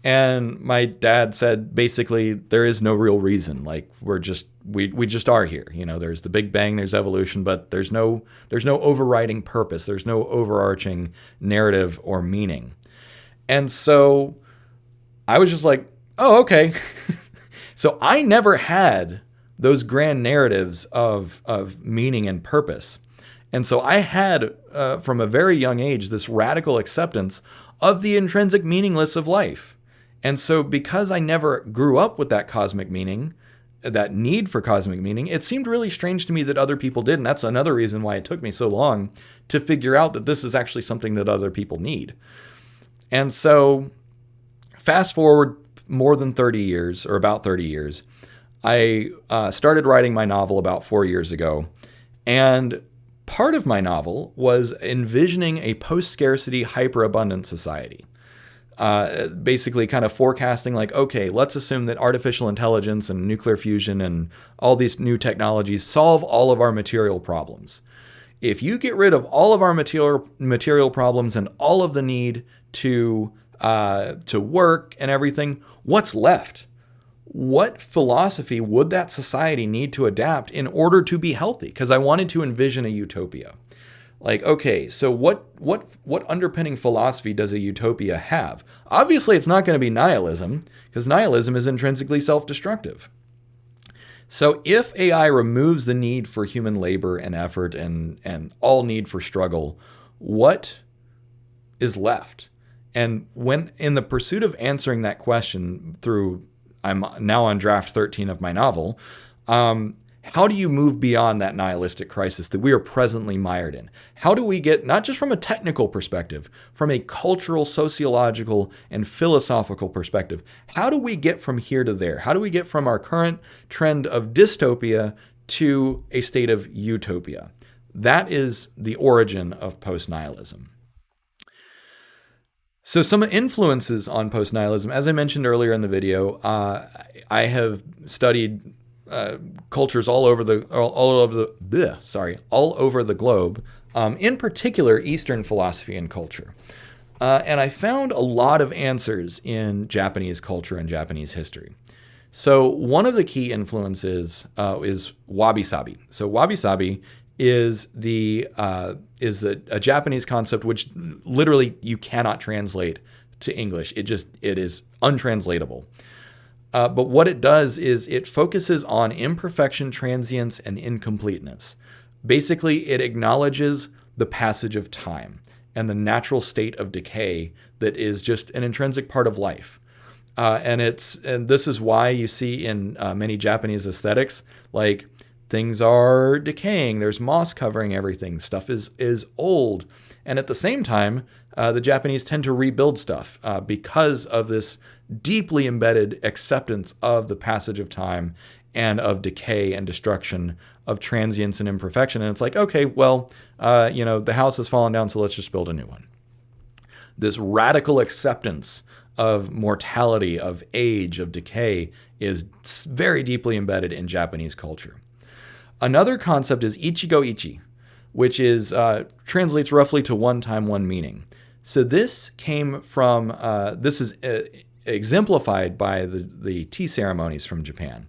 And my dad said, basically, there is no real reason. Like, we just are here. You know, there's the Big Bang, there's evolution, but there's no overriding purpose. There's no overarching narrative or meaning. And so I was just like, oh, okay. So I never had those grand narratives of meaning and purpose. And so I had, from a very young age, this radical acceptance of the intrinsic meaningless of life. And so because I never grew up with that cosmic meaning, that need for cosmic meaning, it seemed really strange to me that other people did. And that's another reason why it took me so long to figure out that this is actually something that other people need. And so fast forward more than 30 years, or about 30 years, I started writing my novel about 4 years ago. And part of my novel was envisioning a post-scarcity, hyper-abundant society. Basically kind of forecasting like, okay, let's assume that artificial intelligence and nuclear fusion and all these new technologies solve all of our material problems. If you get rid of all of our material problems and all of the need to work and everything, what's left? What philosophy would that society need to adapt in order to be healthy? Because I wanted to envision a utopia. Like, okay, so what underpinning philosophy does a utopia have? Obviously, it's not going to be nihilism, because nihilism is intrinsically self-destructive. So if AI removes the need for human labor and effort and all need for struggle, what is left? And when in the pursuit of answering that question I'm now on draft 13 of my novel, how do you move beyond that nihilistic crisis that we are presently mired in? How do we get, not just from a technical perspective, from a cultural, sociological, and philosophical perspective, how do we get from here to there? How do we get from our current trend of dystopia to a state of utopia? That is the origin of postnihilism. So some influences on postnihilism, as I mentioned earlier in the video, I have studied cultures all over the globe, in particular Eastern philosophy and culture, and I found a lot of answers in Japanese culture and Japanese history. So one of the key influences is wabi-sabi. So wabi-sabi is a Japanese concept which literally you cannot translate to English. It is untranslatable. But what it does is it focuses on imperfection, transience, and incompleteness. Basically, it acknowledges the passage of time and the natural state of decay that is just an intrinsic part of life. And this is why you see in many Japanese aesthetics, like things are decaying, there's moss covering everything, stuff is old. And at the same time, the Japanese tend to rebuild stuff because of this deeply embedded acceptance of the passage of time and of decay and destruction, of transience and imperfection. And it's like, okay, well, the house has fallen down, so let's just build a new one. This radical acceptance of mortality, of age, of decay is very deeply embedded in Japanese culture. Another concept is ichigo ichi, which is translates roughly to one time, one meaning. So this came from, this is exemplified by the tea ceremonies from Japan.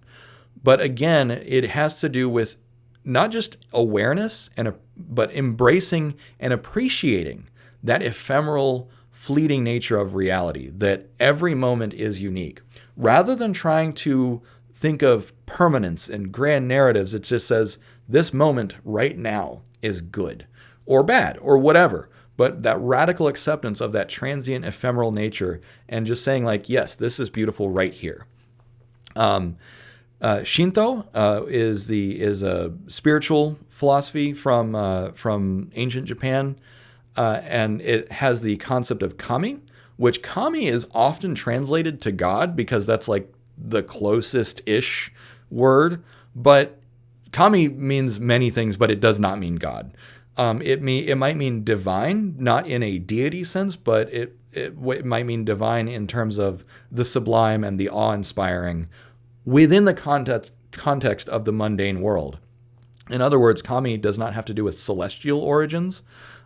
But again, it has to do with not just awareness, but embracing and appreciating that ephemeral, fleeting nature of reality, that every moment is unique. Rather than trying to think of permanence and grand narratives, it just says this moment right now is good or bad or whatever. But that radical acceptance of that transient, ephemeral nature and just saying like, yes, this is beautiful right here. Shinto is a spiritual philosophy from ancient Japan, and it has the concept of kami, which kami is often translated to God because that's like the closest-ish word. But kami means many things, but it does not mean God. It might mean divine, not in a deity sense, but it might mean divine in terms of the sublime and the awe-inspiring within the context of the mundane world. In other words, kami does not have to do with celestial origins.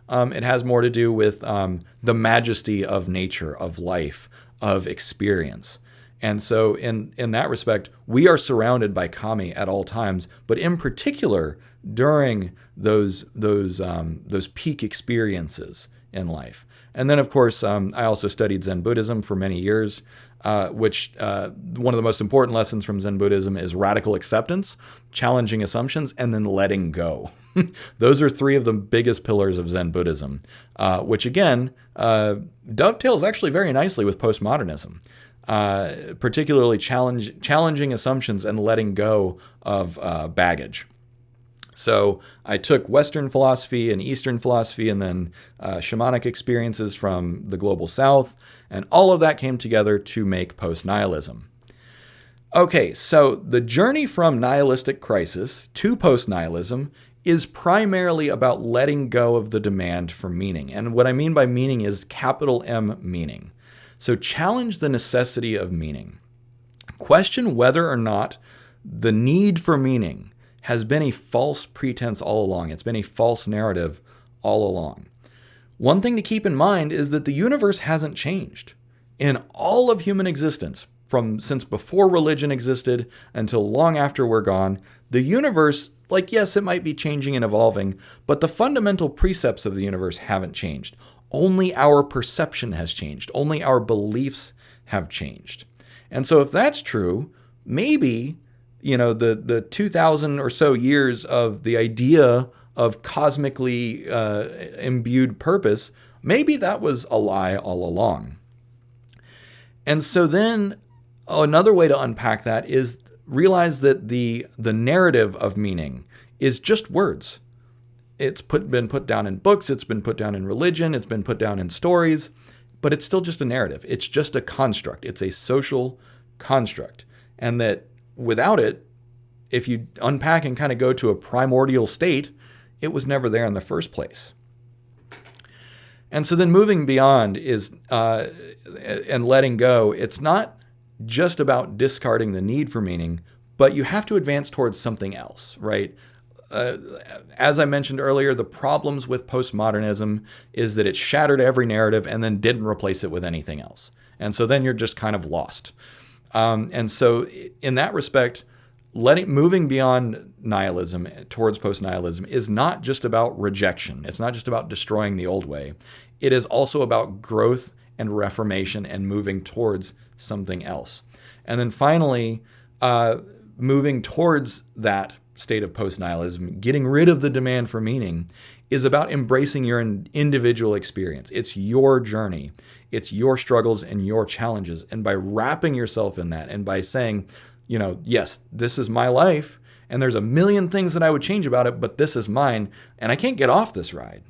It has more to do with the majesty of nature, of life, of experience. And so in that respect, we are surrounded by kami at all times, but in particular during those peak experiences in life. And then, of course, I also studied Zen Buddhism for many years, which one of the most important lessons from Zen Buddhism is radical acceptance, challenging assumptions, and then letting go. Those are three of the biggest pillars of Zen Buddhism, which again dovetails actually very nicely with postmodernism, particularly challenging assumptions and letting go of baggage. So I took Western philosophy and Eastern philosophy and then shamanic experiences from the global South, and all of that came together to make post-nihilism. Okay, so the journey from nihilistic crisis to post-nihilism is primarily about letting go of the demand for meaning. And what I mean by meaning is capital M meaning. So challenge the necessity of meaning. Question whether or not the need for meaning has been a false pretense all along. It's been a false narrative all along. One thing to keep in mind is that the universe hasn't changed. In all of human existence, since before religion existed until long after we're gone, the universe, like, yes, it might be changing and evolving, but the fundamental precepts of the universe haven't changed. Only our perception has changed. Only our beliefs have changed. And so if that's true, maybe the 2,000 or so years of the idea of cosmically imbued purpose, maybe that was a lie all along. And so then another way to unpack that is realize that the narrative of meaning is just words. It's been put down in books, it's been put down in religion, it's been put down in stories, but it's still just a narrative. It's just a construct. It's a social construct. And that without it, if you unpack and kind of go to a primordial state, it was never there in the first place. And so then moving beyond is and letting go, it's not just about discarding the need for meaning, but you have to advance towards something else, right? As I mentioned earlier, the problems with postmodernism is that it shattered every narrative and then didn't replace it with anything else. And so then you're just kind of lost. And so in that respect, moving beyond nihilism towards post-nihilism is not just about rejection. It's not just about destroying the old way. It is also about growth and reformation and moving towards something else. And then finally, moving towards that state of post-nihilism, getting rid of the demand for meaning, is about embracing your individual experience. It's your journey. It's your struggles and your challenges. And by wrapping yourself in that and by saying, yes, this is my life and there's a million things that I would change about it, but this is mine and I can't get off this ride,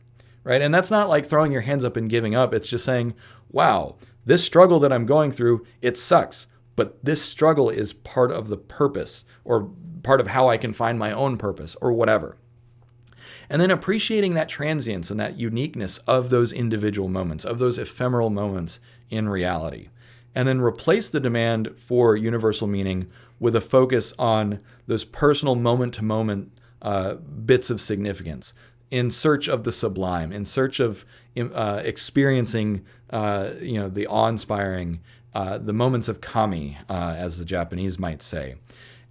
right? And that's not like throwing your hands up and giving up. It's just saying, wow, this struggle that I'm going through, it sucks, but this struggle is part of the purpose or part of how I can find my own purpose or whatever. And then appreciating that transience and that uniqueness of those individual moments, of those ephemeral moments in reality. And then replace the demand for universal meaning with a focus on those personal moment-to-moment bits of significance in search of the sublime, in search of experiencing the awe-inspiring, the moments of kami, as the Japanese might say.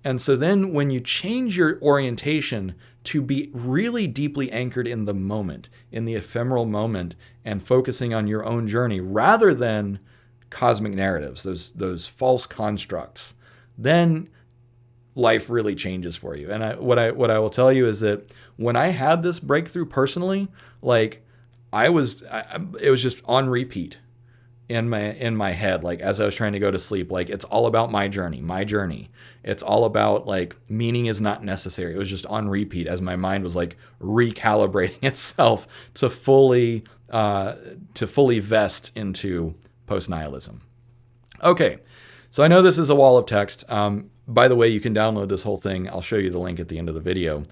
And so then when you change your orientation to be really deeply anchored in the moment, in the ephemeral moment, and focusing on your own journey rather than cosmic narratives, those false constructs, then life really changes for you. And what I will tell you is that when I had this breakthrough personally, like it was just on repeat in my head, like as I was trying to go to sleep. Like, it's all about my journey. It's all about, like, meaning is not necessary. It was just on repeat as my mind was like recalibrating itself to fully vest into post-nihilism. Okay, so I know this is a wall of text. By the way, you can download this whole thing. I'll show you the link at the end of the video.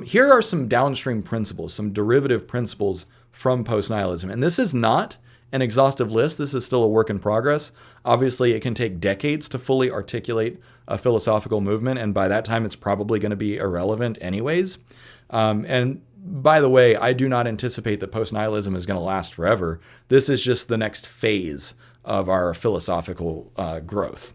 Here are some downstream principles, some derivative principles from post-nihilism. And this is not an exhaustive list. This is still a work in progress. Obviously, it can take decades to fully articulate a philosophical movement, and by that time, it's probably going to be irrelevant anyways. And by the way, I do not anticipate that post-nihilism is going to last forever. This is just the next phase of our philosophical growth.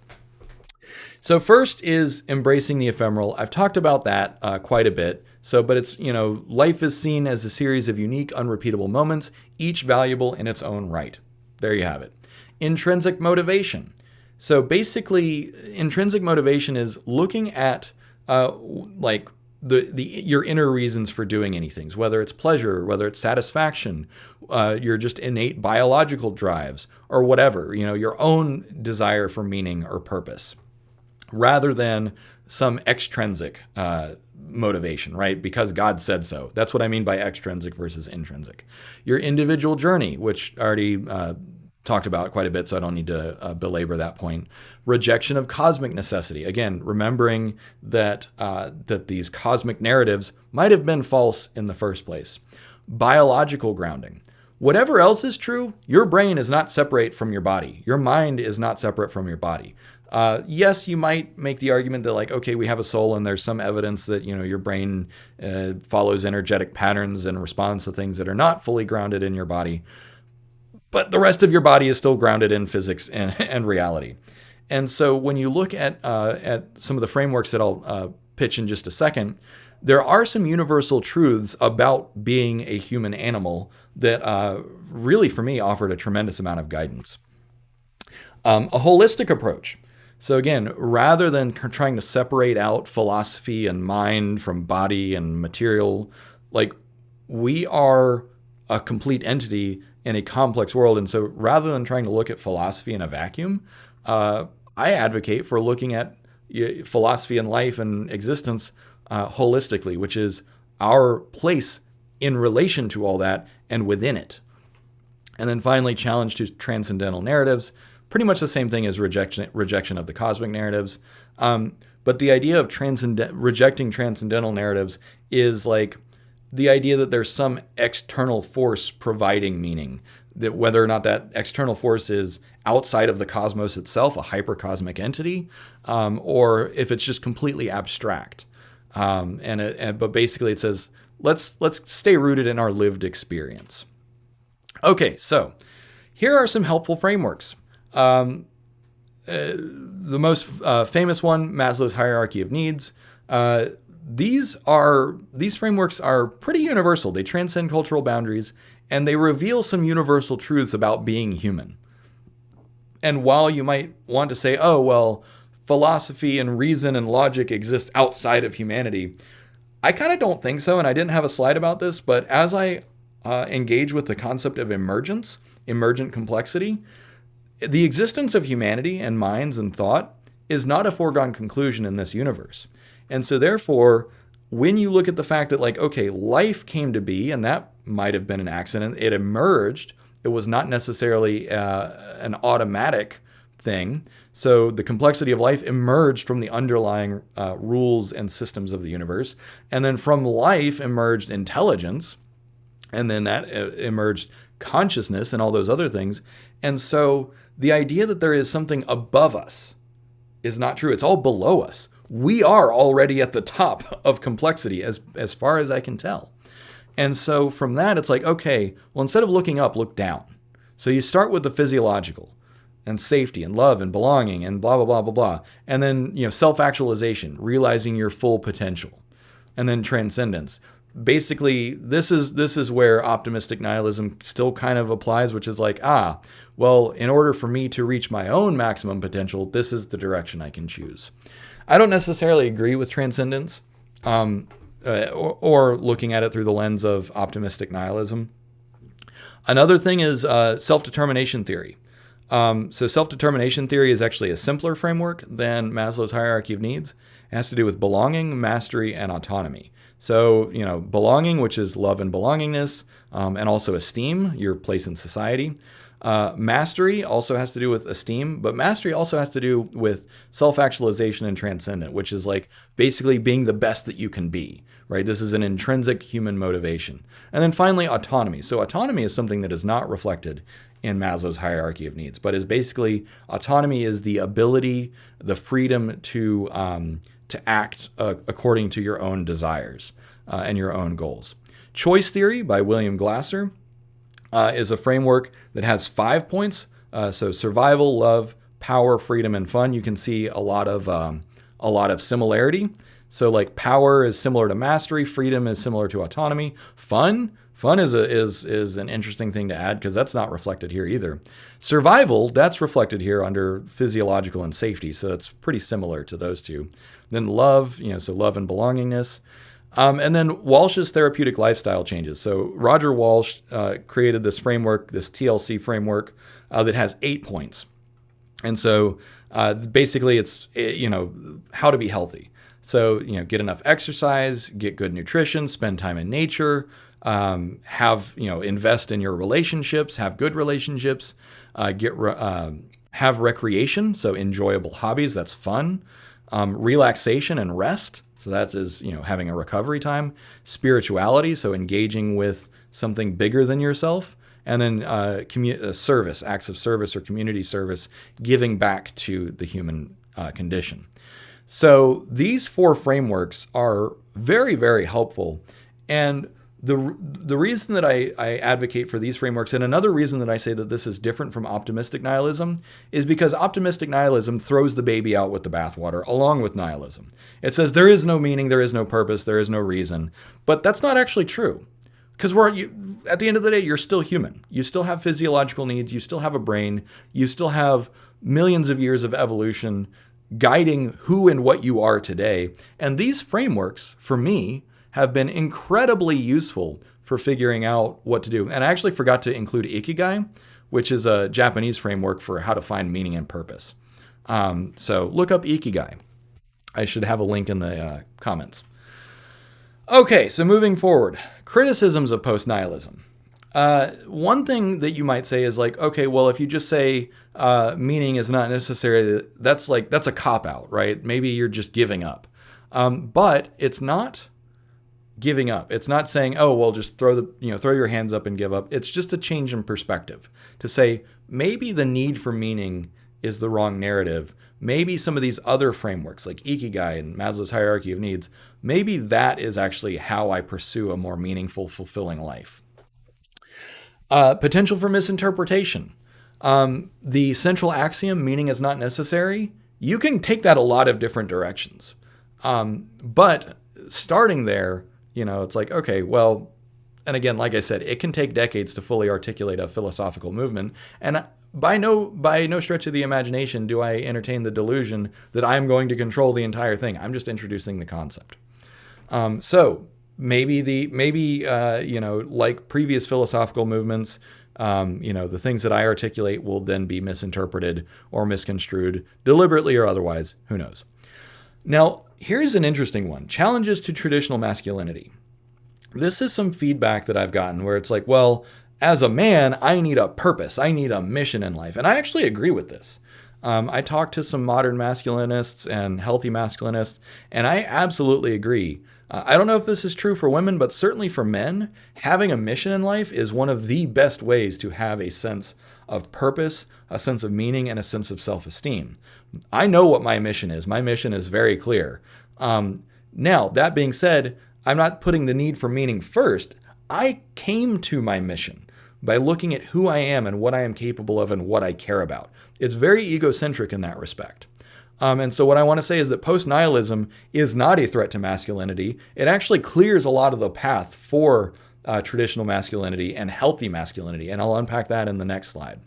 So first is embracing the ephemeral. I've talked about that quite a bit. But it's, life is seen as a series of unique, unrepeatable moments, each valuable in its own right. There you have it. Intrinsic motivation. So basically, intrinsic motivation is looking at your inner reasons for doing anything, whether it's pleasure, whether it's satisfaction, your just innate biological drives, or whatever, your own desire for meaning or purpose, rather than some extrinsic motivation, right? Because God said so. That's what I mean by extrinsic versus intrinsic. Your individual journey, which I already talked about quite a bit, so I don't need to belabor that point. Rejection of cosmic necessity. Again, remembering that these cosmic narratives might have been false in the first place. Biological grounding. Whatever else is true, your brain is not separate from your body. Your mind is not separate from your body. Yes, you might make the argument that, like, okay, we have a soul and there's some evidence that, your brain follows energetic patterns and responds to things that are not fully grounded in your body. But the rest of your body is still grounded in physics and reality. And so when you look at some of the frameworks that I'll pitch in just a second, there are some universal truths about being a human animal that really, for me, offered a tremendous amount of guidance. A holistic approach. So again, rather than trying to separate out philosophy and mind from body and material, like, we are a complete entity in a complex world. And so rather than trying to look at philosophy in a vacuum, I advocate for looking at philosophy and life and existence holistically, which is our place in relation to all that and within it. And then finally, challenge to transcendental narratives. Pretty much the same thing as rejection of the cosmic narratives. But the idea of rejecting transcendental narratives is like the idea that there's some external force providing meaning, that whether or not that external force is outside of the cosmos itself, a hypercosmic entity, or if it's just completely abstract. But basically it says, let's stay rooted in our lived experience. Okay, so here are some helpful frameworks. The most famous one, Maslow's hierarchy of needs. These frameworks are pretty universal. They transcend cultural boundaries, and they reveal some universal truths about being human. And while you might want to say, oh, well, philosophy and reason and logic exist outside of humanity, I kind of don't think so, and I didn't have a slide about this, but as I engage with the concept of emergent complexity, the existence of humanity and minds and thought is not a foregone conclusion in this universe. And so therefore, when you look at the fact that, like, okay, life came to be, and that might have been an accident, it emerged, it was not necessarily an automatic thing. So the complexity of life emerged from the underlying rules and systems of the universe. And then from life emerged intelligence, and then that emerged consciousness and all those other things. And so the idea that there is something above us is not true. It's all below us. We are already at the top of complexity as far as I can tell. And so from that, it's like, okay, well, instead of looking up, look down. So you start with the physiological. and safety and love and belonging and blah, blah, blah, blah, blah. And then, self-actualization, realizing your full potential. And then transcendence. Basically, this is where optimistic nihilism still kind of applies, which is like, well, in order for me to reach my own maximum potential, this is the direction I can choose. I don't necessarily agree with transcendence or looking at it through the lens of optimistic nihilism. Another thing is self-determination theory. So self-determination theory is actually a simpler framework than Maslow's hierarchy of needs. It has to do with belonging, mastery, and autonomy. So, belonging, which is love and belongingness, and also esteem, your place in society. Mastery also has to do with esteem, but mastery also has to do with self-actualization and transcendent, which is like basically being the best that you can be, right? This is an intrinsic human motivation. And then finally, autonomy. So autonomy is something that is not reflected in Maslow's hierarchy of needs, but is basically autonomy is the ability, the freedom to act according to your own desires and your own goals. Choice theory by William Glasser is a framework that has 5 points. So survival, love, power, freedom, and fun. You can see a lot of similarity. So like power is similar to mastery, freedom is similar to autonomy. Fun is an interesting thing to add because that's not reflected here either. Survival, that's reflected here under physiological and safety, so it's pretty similar to those two. Then love, so love and belongingness. And then Walsh's therapeutic lifestyle changes. So Roger Walsh created this framework, this TLC framework, that has 8 points. And so basically it's, how to be healthy. So, get enough exercise, get good nutrition, spend time in nature, invest in your relationships, have good relationships, have recreation, so enjoyable hobbies, that's fun, relaxation and rest, so that is, having a recovery time, spirituality, so engaging with something bigger than yourself, and then service, acts of service or community service, giving back to the human condition. So these 4 frameworks are very, very helpful. And the reason that I advocate for these frameworks, and another reason that I say that this is different from optimistic nihilism, is because optimistic nihilism throws the baby out with the bathwater along with nihilism. It says there is no meaning, there is no purpose, there is no reason. But that's not actually true. Because at the end of the day, you're still human. You still have physiological needs, you still have a brain, you still have millions of years of evolution guiding who and what you are today. And these frameworks, for me, have been incredibly useful for figuring out what to do. And I actually forgot to include Ikigai, which is a Japanese framework for how to find meaning and purpose. So look up Ikigai. I should have a link in the comments. Okay, so moving forward, criticisms of post-nihilism. One thing that you might say is like, okay, well, if you just say meaning is not necessary, that's a cop-out, right? Maybe you're just giving up. But it's not giving up. It's not saying, oh, well, just throw your hands up and give up. It's just a change in perspective to say maybe the need for meaning is the wrong narrative. Maybe some of these other frameworks like Ikigai and Maslow's hierarchy of needs, maybe that is actually how I pursue a more meaningful, fulfilling life. Potential for misinterpretation. The central axiom, meaning is not necessary, you can take that a lot of different directions. But starting there, it's like, okay, well, and again, like I said, it can take decades to fully articulate a philosophical movement. And by no stretch of the imagination do I entertain the delusion that I'm going to control the entire thing. I'm just introducing the concept. So maybe like previous philosophical movements, the things that I articulate will then be misinterpreted or misconstrued, deliberately or otherwise. Who knows? Now, here's an interesting one. Challenges to traditional masculinity. This is some feedback that I've gotten where it's like, well, as a man, I need a purpose. I need a mission in life. And I actually agree with this. I talked to some modern masculinists and healthy masculinists, and I absolutely agree. I don't know if this is true for women, but certainly for men, having a mission in life is one of the best ways to have a sense of purpose, a sense of meaning, and a sense of self-esteem. I know what my mission is. My mission is very clear. Now, that being said, I'm not putting the need for meaning first. I came to my mission by looking at who I am and what I am capable of and what I care about. It's very egocentric in that respect. And so what I want to say is that post-nihilism is not a threat to masculinity. It actually clears a lot of the path for traditional masculinity and healthy masculinity. And I'll unpack that in the next slide.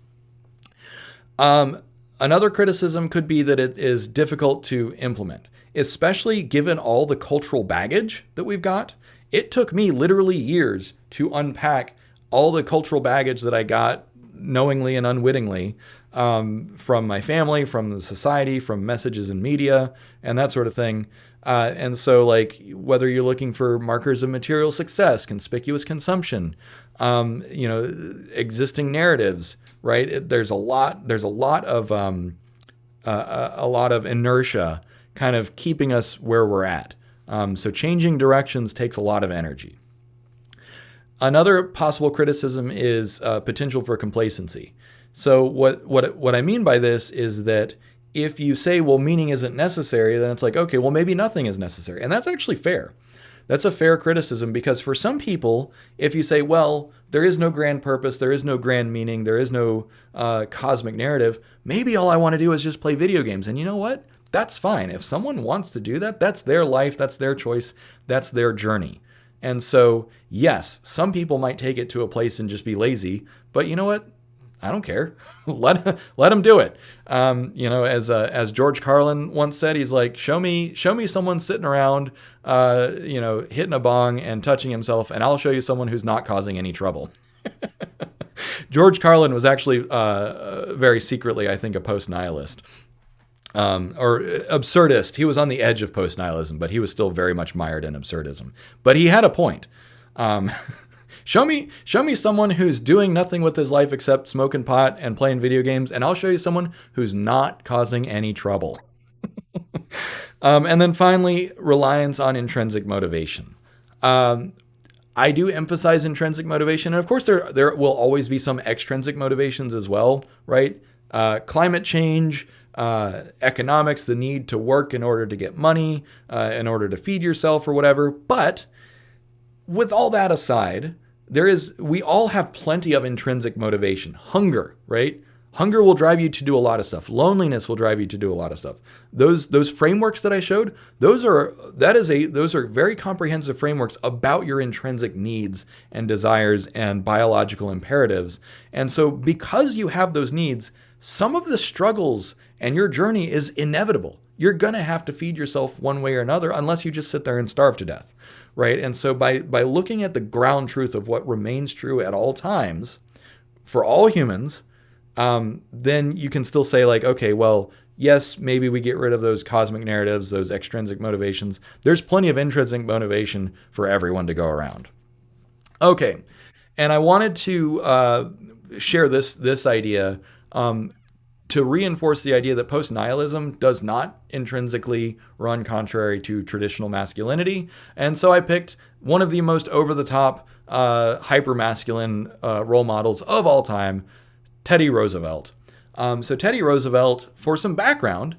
Another criticism could be that it is difficult to implement, especially given all the cultural baggage that we've got. It took me literally years to unpack all the cultural baggage that I got knowingly and unwittingly from my family, from the society, from messages in media, and that sort of thing. And so, like, whether you're looking for markers of material success, conspicuous consumption, existing narratives, right? There's a lot of inertia kind of keeping us where we're at. So changing directions takes a lot of energy. Another possible criticism is potential for complacency. So what I mean by this is that if you say, well, meaning isn't necessary, then it's like, okay, well, maybe nothing is necessary. And that's actually fair. That's a fair criticism, because for some people, if you say, well, there is no grand purpose, there is no grand meaning, there is no cosmic narrative, maybe all I want to do is just play video games. And you know what? That's fine. If someone wants to do that, that's their life, that's their choice, that's their journey. And so, yes, some people might take it to a place and just be lazy, but you know what? I don't care. Let them do it. As George Carlin once said, he's like, show me someone sitting around, hitting a bong and touching himself, and I'll show you someone who's not causing any trouble. George Carlin was actually very secretly, I think, a post-nihilist. Or absurdist. He was on the edge of post-nihilism, but he was still very much mired in absurdism. But he had a point. Show me someone who's doing nothing with his life except smoking pot and playing video games, and I'll show you someone who's not causing any trouble. And then finally, reliance on intrinsic motivation. I do emphasize intrinsic motivation, and of course there will always be some extrinsic motivations as well, right? Climate change, economics, the need to work in order to get money, in order to feed yourself or whatever. But with all that aside, we all have plenty of intrinsic motivation. Hunger, right? Hunger will drive you to do a lot of stuff. Loneliness will drive you to do a lot of stuff. Those frameworks that I showed, those are very comprehensive frameworks about your intrinsic needs and desires and biological imperatives. And so because you have those needs, some of the struggles and your journey is inevitable. You're going to have to feed yourself one way or another, unless you just sit there and starve to death, right? And so by looking at the ground truth of what remains true at all times for all humans, then you can still say, like, okay, well, yes, maybe we get rid of those cosmic narratives, those extrinsic motivations. There's plenty of intrinsic motivation for everyone to go around. Okay, and I wanted to share this idea to reinforce the idea that post-nihilism does not intrinsically run contrary to traditional masculinity. And so I picked one of the most over-the-top hyper-masculine role models of all time, Teddy Roosevelt. So Teddy Roosevelt, for some background,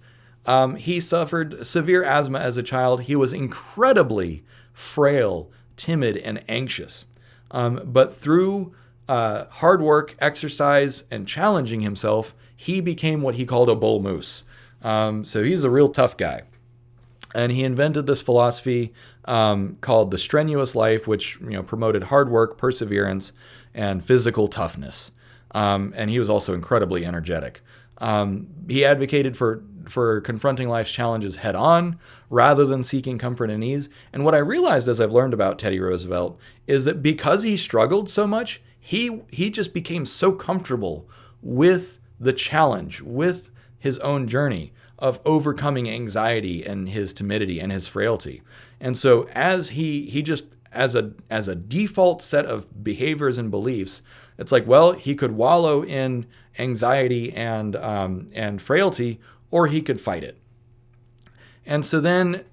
he suffered severe asthma as a child. He was incredibly frail, timid, and anxious. But through hard work, exercise, and challenging himself, he became what he called a bull moose. So he's a real tough guy. And he invented this philosophy called the strenuous life, which promoted hard work, perseverance, and physical toughness. And he was also incredibly energetic. He advocated for confronting life's challenges head on rather than seeking comfort and ease. And what I realized as I've learned about Teddy Roosevelt is that because he struggled so much, he just became so comfortable with the challenge, with his own journey of overcoming anxiety and his timidity and his frailty. And so as he just, as a default set of behaviors and beliefs, it's like, well, he could wallow in anxiety and frailty, or he could fight it. And so then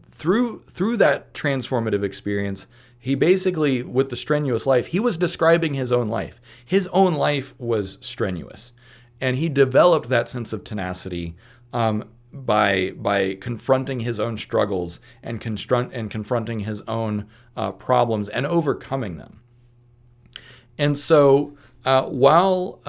through that transformative experience, he basically, with the strenuous life, he was describing his own life. His own life was strenuous. And he developed that sense of tenacity by confronting his own struggles and confronting his own problems and overcoming them. And so while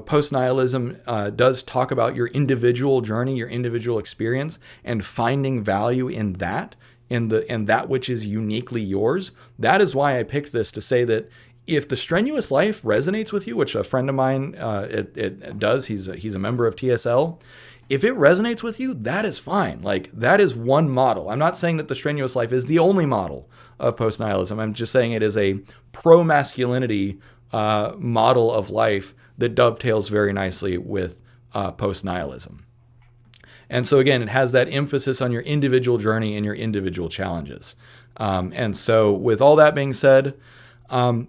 post-nihilism does talk about your individual journey, your individual experience, and finding value in that, in that which is uniquely yours, that is why I picked this, to say that if the strenuous life resonates with you, which a friend of mine it does, he's a member of TSL. If it resonates with you, that is fine. Like, that is one model. I'm not saying that the strenuous life is the only model of post-nihilism. I'm just saying it is a pro-masculinity model of life that dovetails very nicely with post-nihilism. And so again, it has that emphasis on your individual journey and your individual challenges. And so with all that being said,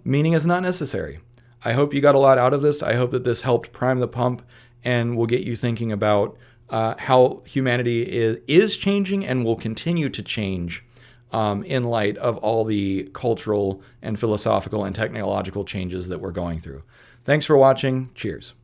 meaning is not necessary. I hope you got a lot out of this. I hope that this helped prime the pump and will get you thinking about how humanity is changing and will continue to change in light of all the cultural and philosophical and technological changes that we're going through. Thanks for watching. Cheers.